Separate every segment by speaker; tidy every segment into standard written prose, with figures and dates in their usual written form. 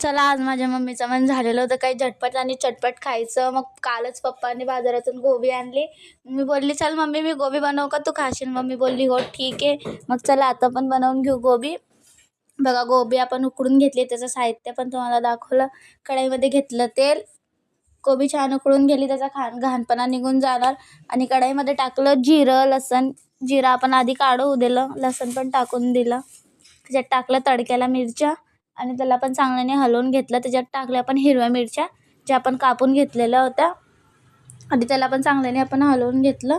Speaker 1: चला आज माझ्या मम्मीचं मन झालेलं होतं काही झटपट आणि चटपट खायचं. मग कालच पप्पांनी बाजारातून गोबी आणली. मी बोलली चल मम्मी मी गोबी बनवू का, तू खाशील? मम्मी बोलली हो ठीक आहे. मग चला आता पण बनवून घेऊ गोबी. बघा गोबी आपण उकडून घेतली, त्याचं साहित्य पण तुम्हाला दाखवलं. कढईमध्ये घेतलं तेल, गोबी छान उकळून गेली, त्याचा घाणपणा निघून जाणार. आणि कढईमध्ये टाकलं जिरं लसण. जिरं आपण आधी काढू दिलं, लसण पण टाकून दिलं. त्याच्यात टाकलं तडक्याला मिरच्या आणि त्याला पण चांगल्याने हलवून घेतलं. त्याच्यात टाकल्या आपण हिरव्या मिरच्या ज्या आपण कापून घेतलेल्या होत्या आणि त्याला पण चांगल्याने आपण हलवून घेतलं.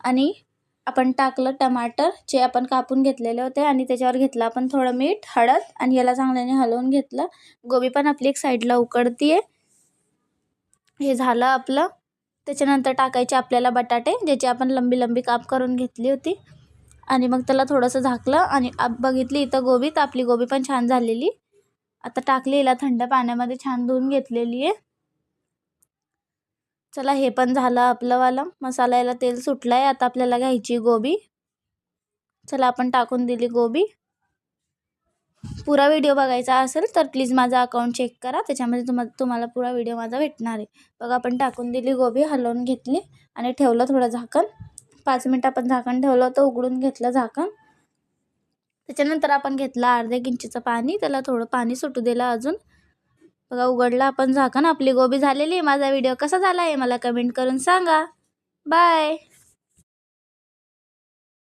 Speaker 1: आणि आपण टाकलं टमाटर जे आपण कापून घेतलेले होते आणि त्याच्यावर घेतलं आपण थोडं मीठ हळद आणि याला चांगल्याने हलवून घेतलं. गोबी पण आपली एक साईडला उकडतीये. हे झालं आपलं. त्याच्यानंतर टाकायचे आपल्याला बटाटे ज्याची आपण लंबी लंबी काप करून घेतली होती. आणि मग त्याला थोडंसं झाकलं आणि बघितली इथं गोबी, तर आपली गोबी पण छान झालेली. आता टाकली हिला थंड पाण्यामध्ये छान धुवून घेतलेली आहे. चला हे पण झालं आपलंवालं. मसाला याला तेल सुटलं आहे. आता आपल्याला घ्यायची गोबी. चला आपण टाकून दिली गोबी. पुरा व्हिडिओ बघायचा असेल तर प्लीज माझा अकाउंट चेक करा, त्याच्यामध्ये तुम्हाला पुरा व्हिडिओ माझा भेटणार आहे. बघा आपण टाकून दिली गोबी, हलवून घेतली आणि ठेवलं थोडं झाकण. 5 मिनिट आपण झाकण ठेवलं होतं, उघडून घेतलं झाकण. त्याच्यानंतर आपण घेतलं अर्ध्या इंचीचं पाणी, त्याला थोडं पाणी सुटू दिलं अजून. बघा उघडलं आपण झाकण, आपली गोबी झालेली आहे. माझा व्हिडिओ कसा झाला आहे मला कमेंट करून सांगा. बाय.